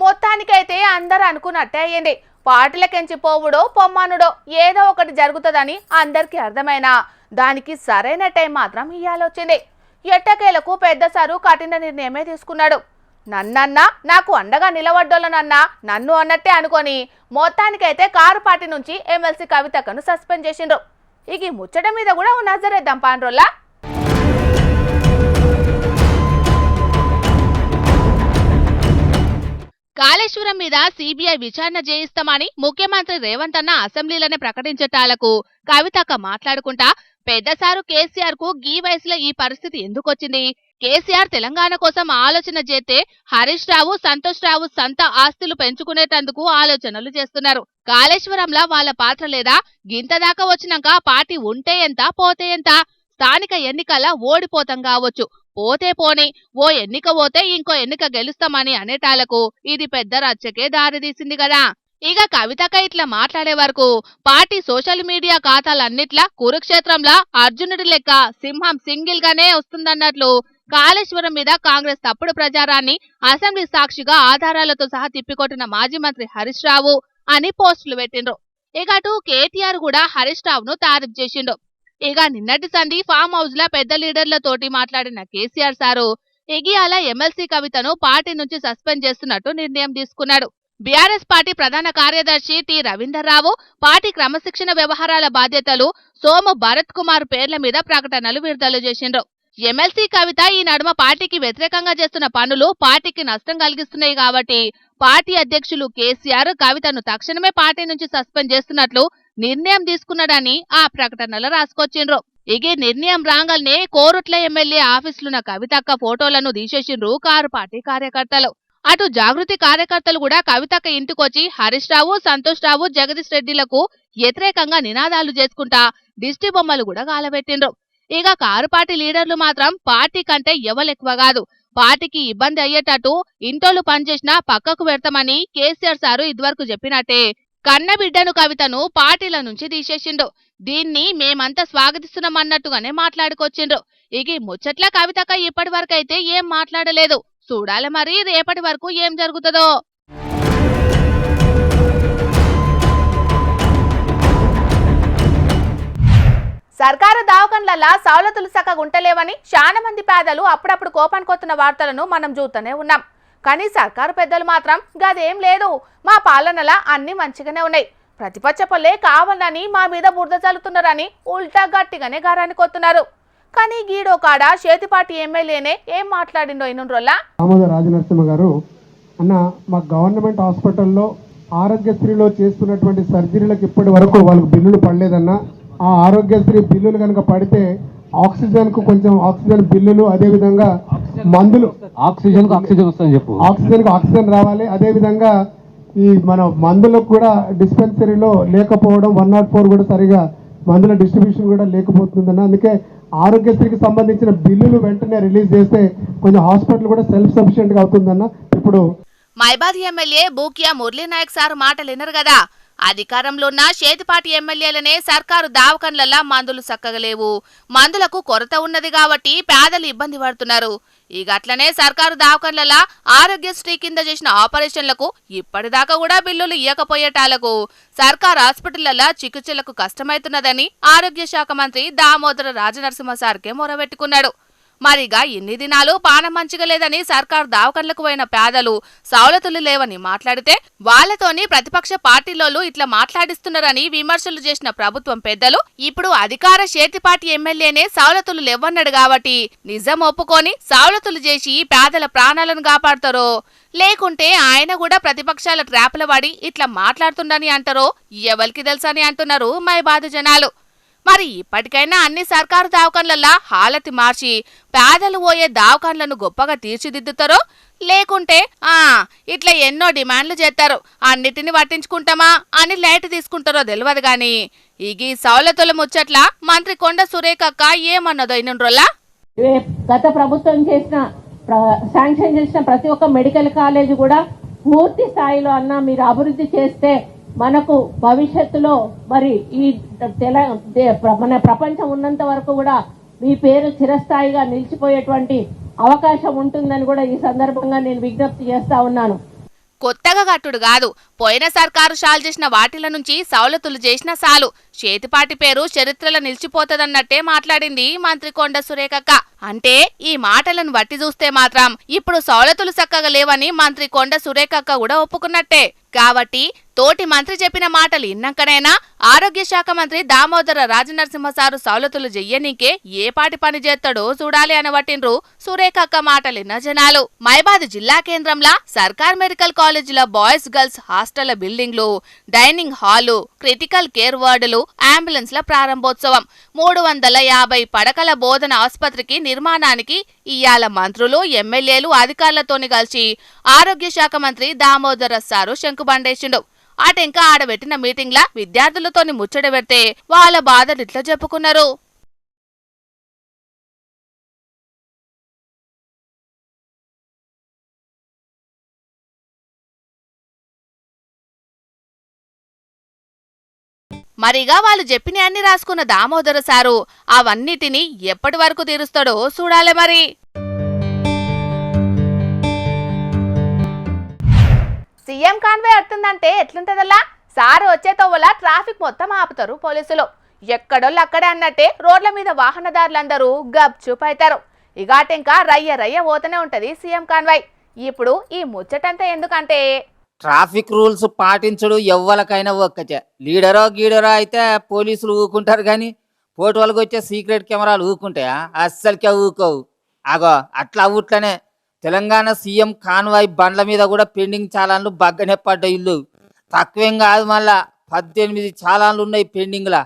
మొత్తానికైతే అందరూ అనుకున్నట్టే అయ్యింది. పార్టీలకెంచి పోవుడో పొమ్మానుడో ఏదో ఒకటి జరుగుతుందని అందరికీ అర్థమైనా దానికి సరైన టైం మాత్రం ఇయ్యాలొచ్చింది. ఎట్టకేలకు పెద్ద సారు కఠిన నిర్ణయమే తీసుకున్నాడు. నన్నన్నా నాకు అండగా నిలబడ్డోళ్ళనన్నా నన్ను అన్నట్టే అనుకొని మొత్తానికైతే కారు పార్టీ నుంచి ఎమ్మెల్సీ కవితకను సస్పెండ్ చేసిండ్రు. ఇక ముచ్చట మీద కూడా నజరేద్దాం పాండ్రోల్లా. కాళేశ్వరం మీద సిబిఐ విచారణ చేయిస్తామని ముఖ్యమంత్రి రేవంత్ అన్న అసెంబ్లీలోనే ప్రకటించటాలకు కవితక్క మాట్లాడుకుంటా పెద్దసారు కేసీఆర్ కు గీ వయసులో ఈ పరిస్థితి ఎందుకొచ్చింది, కేసీఆర్ తెలంగాణ కోసం ఆలోచన చేస్తే హరీష్ రావు సంతోష్ రావు సొంత ఆస్తులు పెంచుకునేటందుకు ఆలోచనలు చేస్తున్నారు. కాళేశ్వరంలో వాళ్ళ పాత్ర లేదా, గింతదాకా వచ్చినాక పార్టీ ఉంటే ఎంత పోతే ఎంత, స్థానిక ఎన్నికల ఓడిపోతాం కావచ్చు, పోతే పోని ఓ ఎన్నిక పోతే ఇంకో ఎన్నిక గెలుస్తామని అనేటాలకు ఇది పెద్ద రచ్చకే దారితీసింది కదా. ఇక కవితక ఇట్లా మాట్లాడే వరకు పార్టీ సోషల్ మీడియా ఖాతాలన్నిట్లా కురుక్షేత్రంలా అర్జునుడి లెక్క సింహం సింగిల్ గానే వస్తుందన్నట్లు కాళేశ్వరం మీద కాంగ్రెస్ తప్పుడు ప్రచారాన్ని అసెంబ్లీ సాక్షిగా ఆధారాలతో సహా తిప్పికొట్టిన మాజీ మంత్రి హరీష్ రావు అని పోస్టులు పెట్టిండ్రు. ఇక అటు కేటీఆర్ కూడా హరీష్ రావును తారీఫ్ చేసిండు. ఇక నిన్నటి సంధి ఫామ్ హౌస్ లా పెద్ద లీడర్లతోటి మాట్లాడిన కేసీఆర్ సారు ఇగియాల ఎమ్మెల్సీ కవితను పార్టీ నుంచి సస్పెండ్ చేస్తున్నట్టు నిర్ణయం తీసుకున్నాడు. బీఆర్ఎస్ పార్టీ ప్రధాన కార్యదర్శి టి రవీందర్ రావు, పార్టీ క్రమశిక్షణ వ్యవహారాల బాధ్యతలు సోము భరత్ కుమార్ పేర్ల మీద ప్రకటనలు విడుదల చేసిండ్రు. ఎమ్మెల్సీ కవిత ఈ నడుమ పార్టీకి వ్యతిరేకంగా చేస్తున్న పనులు పార్టీకి నష్టం కలిగిస్తున్నాయి కాబట్టి పార్టీ అధ్యక్షులు కేసీఆర్ కవితను తక్షణమే పార్టీ నుంచి సస్పెండ్ చేస్తున్నట్లు నిర్ణయం తీసుకున్నాడని ఆ ప్రకటనలో రాసుకొచ్చిండ్రు. ఇగే నిర్ణయం రాగానే కోరుట్ల ఎమ్మెల్యే ఆఫీసులున్న కవితక్క ఫోటోలను తీసేసిండ్రు కారు పార్టీ కార్యకర్తలు. అటు జాగృతి కార్యకర్తలు కూడా కవితక్క ఇంటికొచ్చి హరీష్ రావు సంతోష్ రావు జగదీష్ రెడ్డిలకు వ్యతిరేకంగా నినాదాలు చేసుకుంటా దిష్టి బొమ్మలు కూడా గాలబెట్టిండ్రు. ఇక కారు పార్టీ లీడర్లు మాత్రం పార్టీ కంటే ఎవలెక్కువ కాదు, పార్టీకి ఇబ్బంది అయ్యేటట్టు ఇంటోళ్లు పనిచేసినా పక్కకు పెడతామని కేసీఆర్ సారు ఇదివరకు చెప్పినట్టే కన్నబిడ్డను కవితను పార్టీల నుంచి తీసేసిండు. దీన్ని మేమంతా స్వాగతిస్తున్నామన్నట్టుగానే మాట్లాడుకొచ్చిండ్రు. ఇక ముచ్చట్ల కవితక్క ఇప్పటి వరకు అయితే ఏం మాట్లాడలేదు. చూడాలి మరి రేపటి వరకు ఏం జరుగుతుందో. సర్కారు దవాఖాన్లలా సౌలతులు సక్కగుంటలేవని చాలా మంది పేదలు అప్పుడప్పుడు కోపానికొస్తున్న వార్తలను మనం చూస్తూనే ఉన్నాం. కానీ సర్కారు పెద్దలు మాత్రం గదేం లేదు, మా పాలనలా అన్ని మంచిగానే ఉన్నాయి, ప్రతిపక్ష పల్లె కావాలని మా మీద బురద చల్లుతున్నారని ఉల్టా గట్టిగానే గారానికి వస్తున్నారు. కానీ గీడో కాడ చేతిపాటి ఎమ్మెల్యేనే ఏం మాట్లాడిండో ఇన్నురోల్లా. రాజనరసింహ గారు అన్న, మా గవర్నమెంట్ హాస్పిటల్లో ఆరోగ్యశ్రీలో చేస్తున్నటువంటి సర్జరీలకు ఇప్పటి వరకు వాళ్ళకి బిల్లులు పడలేదన్నా. ఆ ఆరోగ్యశ్రీ బిల్లులు కనుక పడితే ఆక్సిజన్ కు కొంచెం ఆక్సిజన్ బిల్లులు, అదేవిధంగా మందులు ఆక్సిజన్ కు ఆక్సిజన్ రావాలి. అదేవిధంగా ఈ మన మందులకు కూడా డిస్పెన్సరీలో లేకపోవడం, 104 కూడా సరిగా మందుల డిస్ట్రిబ్యూషన్ కూడా లేకపోతుందన్న. అందుకే ఆరోగ్యశ్రీకి సంబంధించిన బిల్లులు వెంటనే రిలీజ్ చేస్తే కొంచెం హాస్పిటల్ కూడా సెల్ఫ్ సఫిషియెంట్ గా అవుతుందన్న. ఇప్పుడు మైబాద్ ఎమ్మెల్యే బూకియా మురళీనాయక్ సార్ మాటలు వినరు కదా. అధికారంలో ఉన్న చేతిపాటి ఎమ్మెల్యేలనే సర్కారు దవాఖాన్లలా మందులు సక్కగలేవు, మందులకు కొరత ఉన్నది కాబట్టి పేదలు ఇబ్బంది పడుతున్నారు. ఇక అట్లనే సర్కారు దవాఖాన్లలా ఆరోగ్యశ్రీ కింద చేసిన ఆపరేషన్లకు ఇప్పటిదాకా కూడా బిల్లులు ఇయ్యకపోయేటాలకు సర్కారు హాస్పిటళ్లలా చికిత్సలకు కష్టమైతున్నదని ఆరోగ్య శాఖ మంత్రి దామోదర రాజనరసింహ సార్కే మొరబెట్టుకున్నాడు. మరిగా ఇన్ని దినాలు పానం మంచిగా లేదని సర్కారు దవాఖాన్లకు పోయిన పేదలు సౌలతులు లేవని మాట్లాడితే వాళ్లతోని ప్రతిపక్ష పార్టీలోళ్ళు ఇట్లా మాట్లాడిస్తున్నారని విమర్శలు చేసిన ప్రభుత్వం పెద్దలు ఇప్పుడు అధికార చేతిపాటి ఎమ్మెల్యేనే సౌలతులు లేవన్నాడు కాబట్టి నిజం ఒప్పుకొని సౌలతులు చేసి పేదల ప్రాణాలను కాపాడతారో, లేకుంటే ఆయన కూడా ప్రతిపక్షాల ట్రాప్ల పడి ఇట్లా మాట్లాడుతుండని అంటారో ఎవరికి తెలుసని అంటున్నారు మైబాదు జనాలు. మరి ఇప్పటికైనా అన్ని సర్కారు దవాఖాన్లలా హాలతి మార్చి పేదలు పోయే దవాఖాన్లను గొప్పగా తీర్చిదిద్దుతారో, లేకుంటే ఇట్లా ఎన్నో డిమాండ్లు చేస్తారు, అన్నిటిని పట్టించుకుంటామా అని లైట్ తీసుకుంటారో తెలియదు గాని ఈ సౌలతుల ముచ్చట్ల మంత్రి కొండ సురేఖక్క ఏమన్నదో ఇన్నురోల్లా. గత ప్రభుత్వం శాంక్షన్ చేసిన ప్రతి ఒక్క మెడికల్ కాలేజ్ కూడా పూర్తి స్థాయిలో అన్నా మీరు అభివృద్ధి చేస్తే మనకు భవిష్యత్తులో మరి ఈ మన ప్రపంచం ఉన్నంత వరకు కూడా మీ పేరు చిరస్థాయిగా నిలిచిపోయేటువంటి అవకాశం ఉంటుందని కూడా ఈ సందర్భంగా నేను విజ్ఞప్తి చేస్తా ఉన్నాను. కొత్తగా కట్టుడు కాదు, పోయిన సర్కారు షాల్ చేసిన వాటిల నుంచి సౌలతులు చేసిన సాలు చేతిపాటి పేరు చరిత్రలో నిలిచిపోతదన్నట్టే మాట్లాడింది మంత్రి కొండ సురేఖక్క. అంటే ఈ మాటలను బట్టి చూస్తే మాత్రం ఇప్పుడు సౌలతులు చక్కగా లేవని మంత్రి కొండ సురేఖక్క కూడా ఒప్పుకున్నట్టే. కాబట్టి తోటి మంత్రి చెప్పిన మాటలు ఇన్నాకనైనా ఆరోగ్య శాఖ మంత్రి దామోదర రాజనరసింహసారు సౌలతులు చెయ్యనీకే ఏ పాటి పని చేస్తాడో చూడాలి అనబట్టిండ్రు సురేఖక్క మాటలిన్న జనాలు. మైబాద్ జిల్లా కేంద్రంలో సర్కార్ మెడికల్ కాలేజీల బాయ్స్ గర్ల్స్ హాస్టళ్ల బిల్డింగ్లు, డైనింగ్ హాలు, క్రిటికల్ కేర్ వార్డులు, అంబులెన్స్ల ప్రారంభోత్సవం, 350 పడకల బోధన ఆసుపత్రికి నిర్మాణానికి ఇయాల మంత్రులు, ఎమ్మెల్యేలు, అధికారులతోని కలిసి ఆరోగ్య శాఖ మంత్రి దామోదర సారు శంకుబండేసిండు. అటెంకా ఆడబెట్టిన మీటింగ్ల విద్యార్థులతోని ముచ్చట పెడితే వాళ్ళ బాధలిట్లా చెప్పుకున్నారు. మరిగా వాళ్ళు చెప్పిన అన్ని రాసుకున్న దామోదర సారు అవన్నిటినీ ఎప్పటి వరకు తీరుస్తాడో చూడాలి మరి. సీఎం కాన్వాయ్ వస్తుందంటే ఎట్లుంటదల్లా? సారు వచ్చేతో వల్ల ట్రాఫిక్ మొత్తం ఆపుతారు పోలీసులు. ఎక్కడోళ్ళు అక్కడే అన్నట్టే రోడ్ల మీద వాహనదారులందరూ గప్చుప్ అవుతారు. ఇగాటింకా రయ్య రయ్య పోతూనే ఉంటది సీఎం కాన్వాయ్. ఇప్పుడు ఈ ముచ్చటంతా ఎందుకంటే ట్రాఫిక్ రూల్స్ పాటించడు ఎవ్వలకైనా ఒక్కటే. లీడరో గీడరో అయితే పోలీసులు ఊకుంటారు, కానీ పోటీ వాళ్ళకి వచ్చే సీక్రెట్ కెమెరాలు ఊకుంటాయా? అస్సలకే ఊకోవు. అగో అట్లా ఊట్లనే తెలంగాణ సీఎం కాన్వాయ్ బండ్ల మీద కూడా పెండింగ్ చాలాన్లు బగ్గనే పడ్డాయి. ఇల్లు తక్కువేం కాదు, మళ్ళా 18 చాలాన్లు ఉన్నాయి పెండింగ్లా.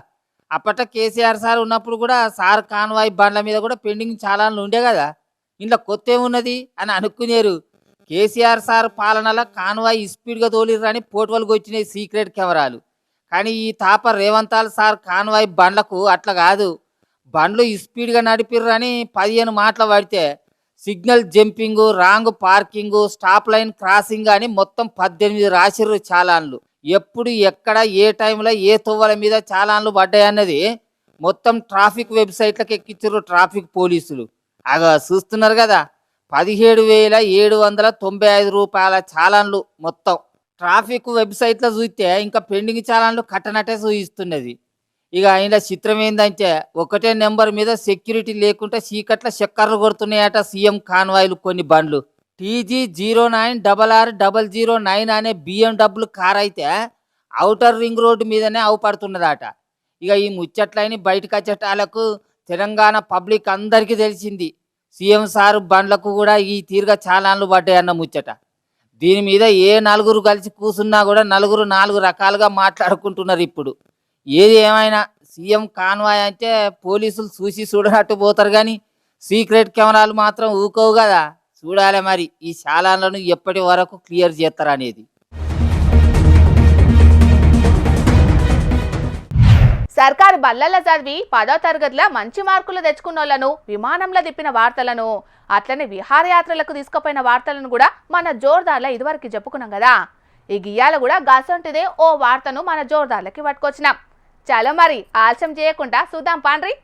అప్పట్లో కేసీఆర్ సార్ ఉన్నప్పుడు కూడా సార్ కాన్వాయ్ బండ్ల మీద కూడా పెండింగ్ చాలాన్లు ఉండే కదా. ఇంట్లో కొత్త ఏమున్నది అని అనుకునేరు. కేసీఆర్ సార్ పాలనలో కాన్వాయ్ స్పీడ్గా తోలిర్రని పోటువలకు వచ్చినాయి సీక్రెట్ కెమెరాలు. కానీ ఈ తాప రేవంతాల్ సార్ కాన్వాయ్ బండ్లకు అట్లా కాదు. బండ్లు స్పీడ్గా నడిపిర్రని 15 మాటలు పడితే signal jumping, wrong parking, stop line crossing అని మొత్తం 18 రాసిర్రు చాలాన్లు. ఎప్పుడు ఎక్కడ ఏ టైంలో ఏ తొవ్వల మీద చాలాన్లు పడ్డాయన్నది మొత్తం ట్రాఫిక్ వెబ్సైట్లకు ఎక్కించారు ట్రాఫిక్ పోలీసులు. అగా చూస్తున్నారు కదా, 17,795 రూపాయల చాలాన్లు మొత్తం ట్రాఫిక్ వెబ్సైట్లో చూస్తే ఇంకా పెండింగ్ చాలాన్లు కట్టనట్టే చూపిస్తున్నది. ఇక ఆయన చిత్రం ఏంటంటే ఒకటే నెంబర్ మీద సెక్యూరిటీ లేకుండా చీకట్ల చక్కర్లు కొడుతున్నాయట సీఎం కాన్వాయ్లు కొన్ని బండ్లు. TG09RR009 అనే BMW కార్ అయితే ఔటర్ రింగ్ రోడ్డు మీదనే అవుపడుతున్నదట. ఇక ఈ ముచ్చట్లైన బయటకు వచ్చేటాలకు తెలంగాణ పబ్లిక్ అందరికీ తెలిసింది. సీఎం సారు బండ్లకు కూడా ఈ తీరుగా చాలాన్లు పడ్డాయన్న ముచ్చట. దీని మీద ఏ నలుగురు కలిసి కూసున్నా కూడా నలుగురు 4 రకాలుగా మాట్లాడుకుంటున్నారు. ఇప్పుడు ఏది ఏమైనా సీఎం కాన్వాయ్ అంటే పోలీసులు చూసి చూడనట్టు పోతారు, కానీ సీక్రెట్ కెమెరాలు మాత్రం ఊకోవు కదా. చూడాలి మరి ఈ చాలాన్లను ఎప్పటి వరకు క్లియర్ చేస్తారు అనేది. సర్కారు బల్లల్లో చదివి 10వ తరగతిలో మంచి మార్కులు తెచ్చుకున్నోళ్లను విమానంలో తిప్పిన వార్తలను, అట్లనే విహారయాత్రలకు తీసుకుపోయిన వార్తలను కూడా మన జోర్దార్లో ఇదివరకు చెప్పుకున్నాం కదా. ఈ గియ్యాల కూడా గసంటిదే ఓ వార్తను మన జోర్దార్లకి పట్టుకొచ్చినాం. చలో మరి ఆలస్యం చేయకుండా చూద్దాం పాండ్రి.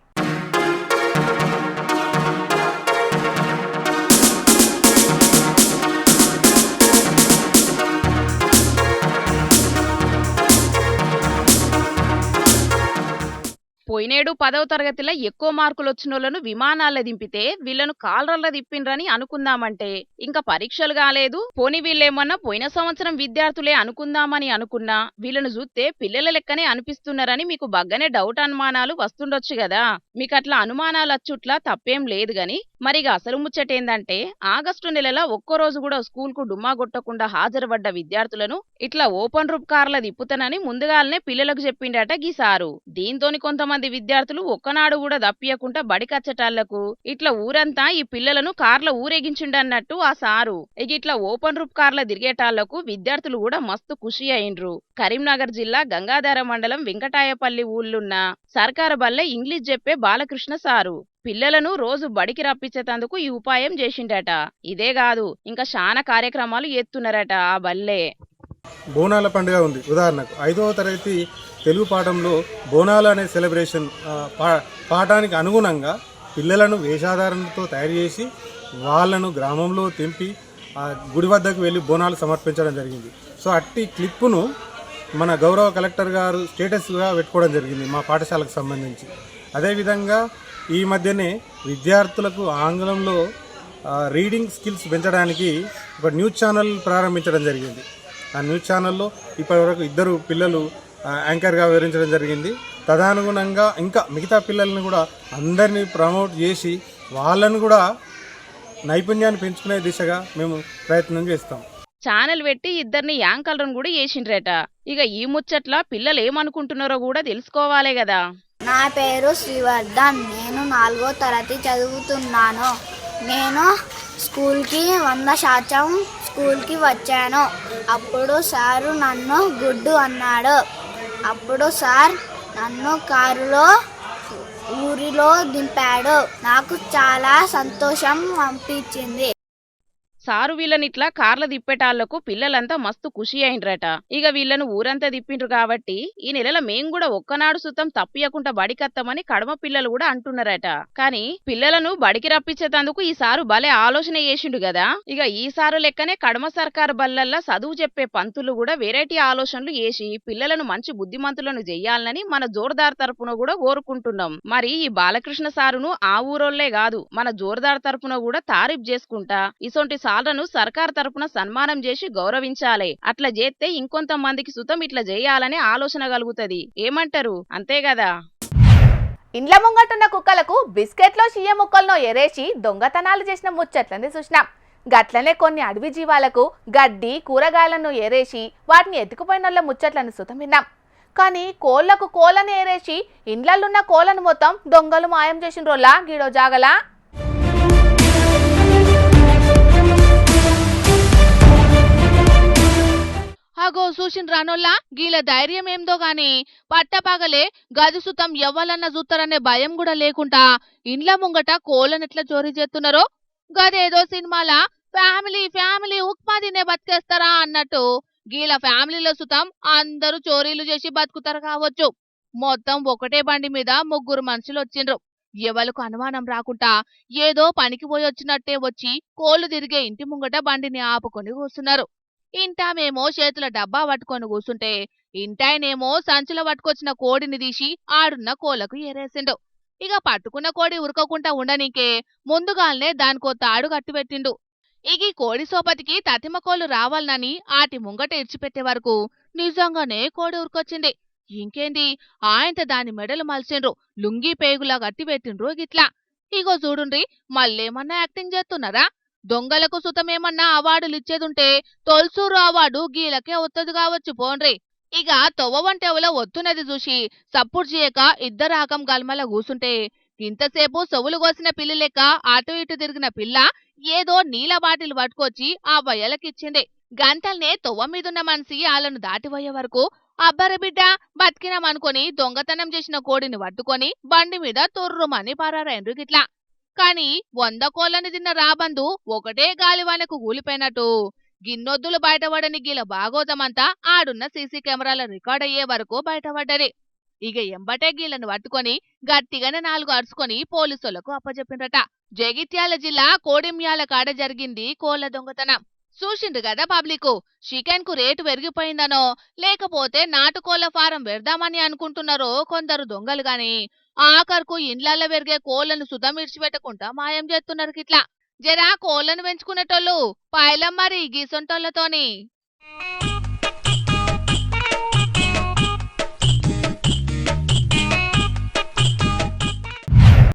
పోయినేడు 10వ తరగతిలో ఎక్కువ మార్కులు వచ్చినోళ్లను విమానాల్లో దింపితే వీళ్ళను కాలరల్లో తిప్పిండ్రని అనుకుందామంటే ఇంకా పరీక్షలు కాలేదు. పోని వీళ్ళేమన్నా పోయిన సంవత్సరం విద్యార్థులే అనుకుందామని అనుకున్నా వీళ్ళను చూస్తే పిల్లల లెక్కనే అనిపిస్తున్నారని మీకు బగ్గనే డౌట్ అనుమానాలు వస్తుండొచ్చు కదా. మీకు అట్లా అనుమానాలు వచ్చుట్లా తప్పేం లేదు గాని మరిగా అసలు ముచ్చటేందంటే ఆగస్టు నెలలో ఒక్కరోజు కూడా స్కూల్ కు డుమ్మా కొట్టకుండా హాజరుపడ్డ విద్యార్థులను ఇట్లా ఓపెన్ రూప్ కార్ల తిప్పుతానని ముందుగాలనే పిల్లలకు చెప్పిండట గీసారు. దీంతోని కొంతమంది విద్యార్థులు ఒక్కనాడు కూడా దప్పియకుండా బడికచ్చటాళ్లకు ఇట్లా ఊరంతా ఈ పిల్లలను కార్ల ఊరేగించిండన్నట్టు ఆ సారు. ఇట్లా ఓపెన్ రూప్ కార్ల తిరిగేటాళ్లకు విద్యార్థులు కూడా మస్తు ఖుషి అయిండ్రు. కరీంనగర్ జిల్లా గంగాధర మండలం వెంకటాయపల్లి ఊళ్ళున్న సర్కారు బల్లె ఇంగ్లీష్ చెప్పే బాలకృష్ణ సారు పిల్లలను రోజు బడికి రప్పించేందుకు ఈ ఉపాయం చేసిండట. ఇదే కాదు ఇంకా శానా కార్యక్రమాలు ఎత్తున్నారట ఆ బల్లె. బోనాల పండుగ ఉంది. ఉదాహరణకు 5వ తరగతి తెలుగు పాఠంలో బోనాలు అనే సెలబ్రేషన్ పాఠానికి అనుగుణంగా పిల్లలను వేషాధారణతో తయారు చేసి వాళ్ళను గ్రామంలో తెంపి ఆ గుడి వద్దకు వెళ్ళి బోనాలు సమర్పించడం జరిగింది. సో అట్టి క్లిప్పును మన గౌరవ కలెక్టర్ గారు స్టేటస్గా పెట్టుకోవడం జరిగింది మా పాఠశాలకు సంబంధించి. అదేవిధంగా ఈ మధ్యనే విద్యార్థులకు ఆంగ్లంలో రీడింగ్ స్కిల్స్ పెంచడానికి ఒక న్యూస్ ఛానల్ ప్రారంభించడం జరిగింది. ఆ న్యూస్ ఛానల్లో ఇప్పటివరకు 2 పిల్లలు యాంకర్గా వివరించడం జరిగింది. తదనుగుణంగా ఇంకా మిగతా పిల్లల్ని కూడా అందరినీ ప్రమోట్ చేసి వాళ్ళని కూడా నైపుణ్యాన్ని పెంచుకునే దిశగా మేము ప్రయత్నం చేస్తాం. ఛానల్ పెట్టి 2 యాంకర్లను కూడా చేసిండ్రట. ఇక ఈ ముచ్చట్ల పిల్లలు ఏమనుకుంటున్నారో కూడా తెలుసుకోవాలే కదా. నా పేరు శ్రీవర్ధన్. నేను 4వ తరగతి చదువుతున్నాను. నేను స్కూల్కి 100% స్కూల్కి వచ్చాను. అప్పుడు సారు నన్ను గుడ్డు అన్నాడు. అప్పుడు సార్ నన్ను కారులో ఊరిలో దింపాడు. నాకు చాలా సంతోషం అనిపించింది. సారు వీళ్ళని ఇట్లా కార్ల తిప్పేటాళ్లకు పిల్లలంతా మస్తు ఖుషి అయిండ్రట. ఇక వీళ్ళను ఊరంతా తిప్పిండ్రు కాబట్టి ఈ నెలలో మేం కూడా ఒక్కనాడు సుతం తప్పియకుండా బడికత్తామని కడమ పిల్లలు కూడా అంటున్నారట. కానీ పిల్లలను బడికి రప్పించేందుకు ఈ సారు భలే ఆలోచన చేసిండు కదా. ఇక ఈ సారు లెక్కనే కడమ సర్కారు బల్లల్లా చదువు చెప్పే పంతులు కూడా వెరైటీ ఆలోచనలు చేసి పిల్లలను మంచి బుద్ధిమంతులను చెయ్యాలని మన జోర్దార్ తరపున కూడా కోరుకుంటున్నాం. మరి ఈ బాలకృష్ణ సారును ఆ ఊరోళ్లే కాదు మన జోర్దార్ తరపున కూడా తారీఫ్ చేసుకుంటా ఇసొంటి సార్లను సర్కార్ తరపున సన్మానం చేసి గౌరవించాలి. అట్లా చేస్తే ఇంకొంతమందికి సుతం ఇట్లా చేయాలనే ఆలోచన కలుగుతుంది. ఏమంటారు? అంతే కదా. ఇండ్ల ముంగటున్న కుక్కలకు బిస్కెట్లో షియ్య ముక్కలను ఎరేసి దొంగతనాలు చేసిన ముచ్చట్లని చూసినాం. గట్లనే కొన్ని అడవి జీవాలకు గడ్డి కూరగాయలను ఏరేసి వాటిని ఎత్తుకుపోయిన ముచ్చట్లను సుతం విన్నాం. కానీ కోళ్లకు కోళ్లను ఏరేసి ఇండ్లలున్న కోళ్లను మొత్తం దొంగలు మాయం చేసిన రోల్లా గీడో జాగలా. అగో చూసిన రానోల్లా గీల ధైర్యం ఏందో గాని పట్టపగలే గది సుతం ఎవ్వలన్న చూస్తారనే భయం కూడా లేకుండా ఇండ్ల ముంగట కోళ్ళనెట్లా చోరీ చేస్తున్నారో గదేదో సినిమాల ఫ్యామిలీ ఫ్యామిలీ ఉప్మా తినే బతికేస్తారా అన్నట్టు గీల ఫ్యామిలీలో సుతం అందరూ చోరీలు చేసి బతుకుతారు కావచ్చు. మొత్తం ఒకటే బండి మీద 3 మనుషులు వచ్చిండ్రు. ఎవలకు అనుమానం రాకుండా ఏదో పనికి పోయి వచ్చినట్టే వచ్చి కోళ్లు తిరిగే ఇంటి ముంగట బండిని ఆపుకొని కూస్తున్నారు. ఇంటామేమో చేతుల డబ్బా పట్టుకొని కూసుంటే ఇంటాయనేమో సంచుల పట్టుకొచ్చిన కోడిని తీసి ఆడున్న కోళ్లకు ఏరేసిండు. ఇక పట్టుకున్న కోడి ఉరకకుండా ఉండనీకే ముందుగాల్నే దానికో తాడు కట్టిపెట్టిండు. ఇక ఈ కోడి సోపతికి తతిమ కోళ్లు రావాలనని ఆటి ముంగట ఇడ్చిపెట్టే వరకు నిజంగానే కోడి ఉరికొచ్చింది. ఇంకేంది ఆయంత దాని మెడలు మలిసిండ్రు, లుంగీ పేగులా కట్టిపెట్టిండ్రు. గిట్లా ఇగో చూడుండ్రి, మళ్ళేమన్నా యాక్టింగ్ చేస్తున్నారా? దొంగలకు సుతమేమన్నా అవార్డులు ఇచ్చేదుంటే తొల్సూరు అవార్డు గీలకే వత్తది కావచ్చు పోండ్రి. ఇక తొవ్వంటెవలో వత్తున్నది చూసి సప్పుడు చేయక ఇద్దరు ఆకం గల్మల కూసుంటే ఇంతసేపు సొవులు కోసిన పిల్లి లెక్క అటు ఇటు తిరిగిన పిల్ల ఏదో నీల బాటిల్ పట్టుకొచ్చి ఆ వయ్యలకిచ్చింది. గంటల్నే తొవ్వ మీదున్న మనిషి వాళ్ళను దాటిపోయే వరకు అబ్బరి బిడ్డ బతికినామనుకొని దొంగతనం చేసిన కోడిని పట్టుకొని బండి మీద తొర్రుమని పారారైండ్రు గిట్లా. కాని 100 కోళ్లని తిన్న రాబందు ఒకటే గాలివానకు కూలిపోయినట్టు గిన్నొద్దులు బయటపడని గీల బాగోతమంతా ఆడున్న సీసీ కెమెరాల రికార్డ్ అయ్యే వరకు బయటపడ్డది. ఇక ఎంబటే గీలను పట్టుకొని గట్టిగానే 4 అరుచుకొని పోలీసులకు అప్పచెప్పిండ్రట. జగిత్యాల జిల్లా కోడిమ్యాల కాడ జరిగింది కోళ్ల దొంగతనం. చూసిండ్రు కదా పబ్లిక్, చికెన్ కు రేటు పెరిగిపోయిందనో లేకపోతే నాటుకోళ్ల ఫారం పెడదామని అనుకుంటున్నారో కొందరు దొంగలు గాని ఆఖరుకు ఇండ్లల్లో పెరిగే కోళ్లను సుతం ఇడిచిపెట్టకుండా మాయం చేస్తున్నారు. గిట్లా జరా కోళ్లను పెంచుకునేటోళ్ళు పాయలం మరి గీసొంటోళ్లతోని.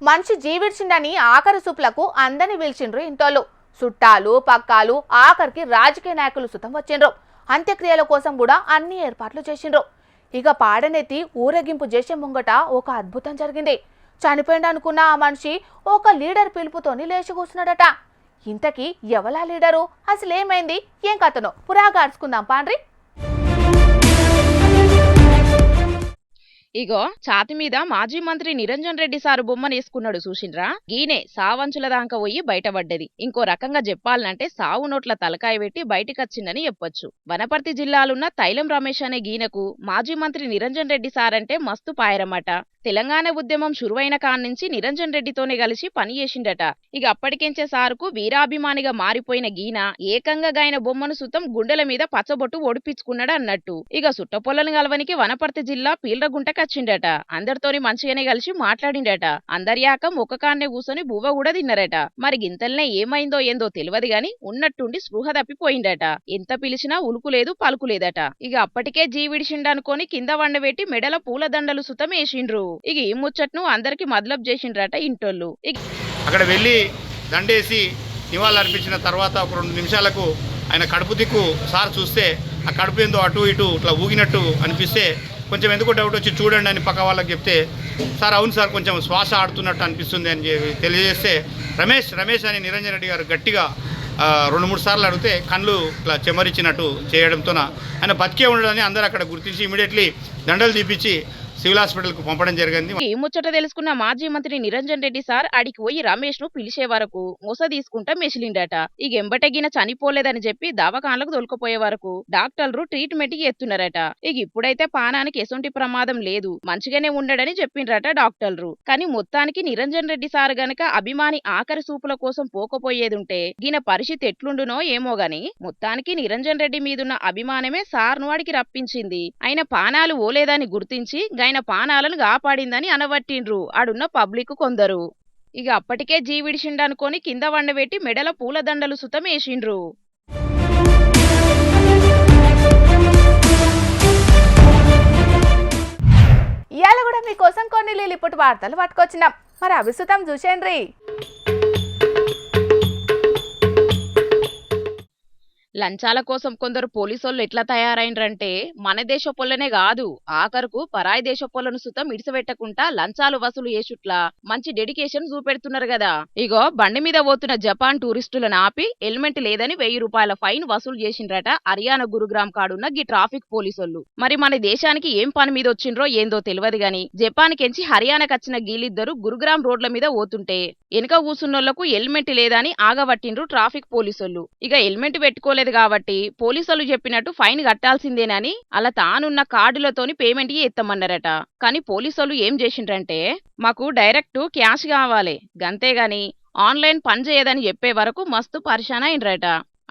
మనిషి జీవిడ్చిండని ఆఖరి సూపులకు అందని పిలిచిండ్రు ఇంటోళ్ళు. చుట్టాలు పక్కాలు ఆఖరికి రాజకీయ నాయకులు సుతం వచ్చిండ్రు. అంత్యక్రియల కోసం కూడా అన్ని ఏర్పాట్లు చేసిండ్రు. ఇక పాడనెత్తి ఊరేగింపు చేసే ముంగట ఒక అద్భుతం జరిగింది. చనిపోయిండు అనుకున్న ఆ మనిషి ఒక లీడర్ పిలుపుతోని లేచి కూర్చున్నాడట. ఇంతకీ ఎవలా లీడరు, అసలేమైంది, ఏం కథనో పురాగా అరుచుకుందాం పాండ్రి. ఇగో ఛాతి మీద మాజీ మంత్రి నిరంజన్ రెడ్డి సారు బొమ్మనేసుకున్నాడు చూసిండ్రా. గీనే సావంచుల దాకా పోయి బయటపడ్డది. ఇంకో రకంగా చెప్పాలంటే సావు నోట్ల తలకాయ పెట్టి బయటికొచ్చిందని చెప్పొచ్చు. వనపర్తి జిల్లాలున్న తైలం రమేష్ అనే గీనకు మాజీ మంత్రి నిరంజన్ రెడ్డి సారంటే మస్తు పాయరమాట. తెలంగాణ ఉద్యమం శురువైన కాన్నుంచి నిరంజన్ రెడ్డితోనే కలిసి పనిచేసిండట. ఇక అప్పటికెంచే సారుకు వీరాభిమానిగా మారిపోయిన గీన ఏకంగా గాయన బొమ్మను సుతం గుండెల మీద పచ్చబొట్టు ఒడిపించుకున్నాడు అన్నట్టు. ఇక సుట్టపొల్లను గలవనికి వనపర్తి జిల్లా పీల్రగుంటకొచ్చిండట. అందరితోని మంచిగానే కలిసి మాట్లాడిండట. అందరియాక ఒక్క కాన్నే కూర్చొని బువ్వ కూడా తిన్నారట. మరి గింతల్నే ఏమైందో ఏందో తెలియదు గాని ఉన్నట్టుండి స్పృహ తప్పిపోయిండట. ఎంత పిలిచినా ఉలుకులేదు పలుకులేదట. ఇక అప్పటికే జీవిడిసిండనుకొని కింద వండబెట్టి మెడల పూలదండలు సుతం వేసిండ్రు. ఇక ఈ ముచ్చట్ను అందరికి మదలబ్ చేసిండ్రట ఇంటోళ్ళు. అక్కడ వెళ్ళి దండేసి నివాళులు అర్పించిన తర్వాత ఒక 2 నిమిషాలకు ఆయన కడుపు దిక్కు సార్ చూస్తే ఆ కడుపు ఏందో అటు ఇటు ఇట్లా ఊగినట్టు అనిపిస్తే కొంచెం ఎందుకో డౌట్ వచ్చి చూడండి అని పక్క వాళ్ళకి చెప్తే సార్ అవును సార్ కొంచెం శ్వాస ఆడుతున్నట్టు అనిపిస్తుంది అని తెలియజేస్తే రమేష్ అని నిరంజన్ రెడ్డి గారు గట్టిగా 2-3 సార్లు అడిగితే కళ్ళు ఇట్లా చెమరించినట్టు చేయడంతోన ఆయన బతికే ఉండడాన్ని అందరూ అక్కడ గుర్తించి ఇమీడియట్లీ దండలు తీపిచ్చి సివిల్ హాస్పిటల్ కు పంపడం జరిగింది. ఈ ముచ్చట తెలుసుకున్న మాజీ మంత్రి నిరంజన్ రెడ్డి సార్ అడికి పోయి రమేష్ ను పిలిచే వరకు మోస తీసుకుంటా మెసిలిండట. ఇక ఎంబటగిన చనిపోలేదని చెప్పి దవాఖానలకు దొలకపోయే వరకు డాక్టర్లు ట్రీట్మెంట్ కి ఎత్తున్నారట. ఇక ఇప్పుడైతే పానానికి ఎసొంటి ప్రమాదం లేదు, మంచిగానే ఉండడని చెప్పిండ్రట డాక్టర్లు. కానీ మొత్తానికి నిరంజన్ రెడ్డి సార్ గనక అభిమాని ఆఖరి సూపుల కోసం పోకపోయేదుంటే గిన పరిస్థితి ఎట్లుండునో ఏమో గాని మొత్తానికి నిరంజన్ రెడ్డి మీదున్న అభిమానమే సార్ ను అడికి రప్పించింది. ఆయన పానాలు ఓలేదని గుర్తించి ఆయన పానాలను కాపాడిందని అనబట్టిండ్రు ఆడున్న పబ్లిక్ కొందరు. ఇక అప్పటికే జీవిడిసిండనుకొని కింద వండబెట్టి మెడల పూలదండలు సుతం వేసిండ్రు. ఇవాళ కూడా మీకోసం కొన్ని లీలిపుట్ వార్తలు పట్టుకొచ్చినాం, మరి అవి సుతం చూసేండ్రి. లంచాల కోసం కొందరు పోలీసోళ్ళు ఎట్లా తయారైండ్రంటే మన దేశ పొల్లనే కాదు ఆఖరుకు పరాయి దేశ పొల్లను సుతం ఇడిసబెట్టకుండా లంచాలు వసూలు చేసుట్లా మంచి డెడికేషన్ చూపెడుతున్నారు కదా. ఇగో బండి మీద పోతున్న జపాన్ టూరిస్టులను ఆపి హెల్మెట్ లేదని 1000 రూపాయల ఫైన్ వసూలు చేసిండ్రట హర్యానా గురుగ్రామ్ కాడున్న గీ ట్రాఫిక్ పోలీసోళ్ళు. మరి మన దేశానికి ఏం పని మీద వచ్చిండ్రో ఏందో తెలియదు గాని జపాన్ కెంచి హర్యానాకు వచ్చిన గీలిద్దరు గురుగ్రామ్ రోడ్ల మీద పోతుంటే వెనుక కూసున్నోళ్లకు హెల్మెట్ లేదని ఆగబట్టిండ్రు ట్రాఫిక్ పోలీసోళ్ళు. ఇక హెల్మెట్ పెట్టుకోలేదు కాబట్టి పోలీసులు చెప్పినట్టు ఫైన్ కట్టాల్సిందేనని అలా తానున్న కార్డులతోని పేమెంట్ ఎత్తమన్నారట. కానీ పోలీసులు ఏం చేసిండ్రంటే మాకు డైరెక్ట్ క్యాష్ కావాలి గంతేగాని ఆన్లైన్ పని చేయదని చెప్పే వరకు మస్తు పరిశాన్ అయినరట.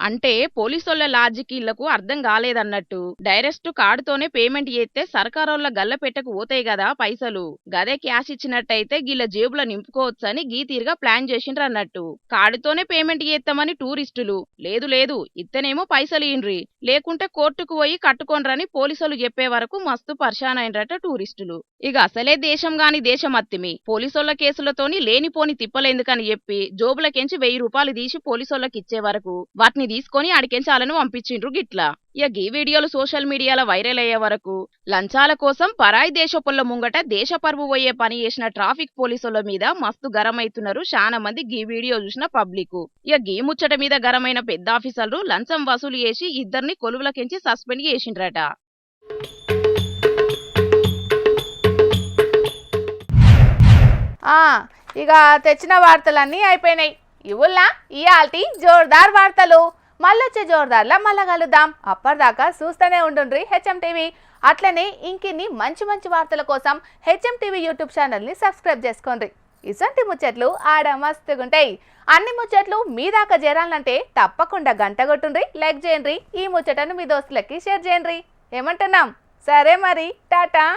అంటే పోలీసోళ్ల లాజిక్ ఇళ్లకు అర్థం కాలేదన్నట్టు డైరెక్ట్ కార్డుతోనే పేమెంట్ చేస్తే సర్కారోళ్ల గల్ల పెట్టకు పోతాయి కదా పైసలు, గదే క్యాష్ ఇచ్చినట్టయితే గిల్ల జేబులో నింపుకోవచ్చని గీ తీరుగా ప్లాన్ చేసిండ్రు అన్నట్టు. కార్డుతోనే పేమెంట్ చేస్తామని టూరిస్టులు లేదు ఇత్తనేమో పైసలు ఇన్రి లేకుంటే కోర్టుకు పోయి కట్టుకోనరని పోలీసులు చెప్పే వరకు మస్తు పరిశాన్ అయినరట టూరిస్టులు. ఇక అసలే దేశం గాని దేశం అత్తిమి పోలీసోళ్ల కేసులతోని లేనిపోని తిప్పలేందుకని చెప్పి జోబులకెంచి 1000 రూపాయలు తీసి పోలీసోళ్లకి ఇచ్చే వరకు వాటిని తీసుకొని అడికెంచాలను పంపించిండ్రు గిట్లా. ఇక ఈ వీడియోలు సోషల్ మీడియాలో వైరల్ అయ్యే వరకు లంచాల కోసం పరాయి దేశపుల్ల ముంగట దేశ పరువు పోయే పని చేసిన ట్రాఫిక్ పోలీసుల మీద మస్తు గరమైతున్నారు చాలా మంది ఈ వీడియో చూసిన పబ్లిక్. ఇక ఈ ముచ్చట మీద గరమైన పెద్ద ఆఫీసర్లు లంచం వసూలు చేసి ఇద్దరిని కొలువులకెంచి సస్పెండ్ చేసిండ్రట. ఇక తెచ్చిన వార్తలన్నీ అయిపోయినాయి. ఇవుల్లా ఇయాల్టి జోర్దార్ వార్తలు. మళ్ళొచ్చే జోర్దార్లా మళ్ళా కలుద్దాం. అప్పటిదాకా చూస్తూనే ఉండుండ్రి హెచ్ఎం టీవీ. అట్లనే ఇంకిన్ని మంచి మంచి వార్తల కోసం హెచ్ఎం టీవీ యూట్యూబ్ ఛానల్ని సబ్స్క్రైబ్ చేసుకోండి. ఇసంటి ముచ్చట్లు ఆడ మస్తుగుంటాయి. అన్ని ముచ్చట్లు మీ దాకా చేరాలంటే తప్పకుండా గంట కొట్టుండ్రి, లైక్ చేయండి, ఈ ముచ్చటను మీ దోస్తులకి షేర్ చేయండి. ఏమంటున్నాం? సరే మరి టాటా.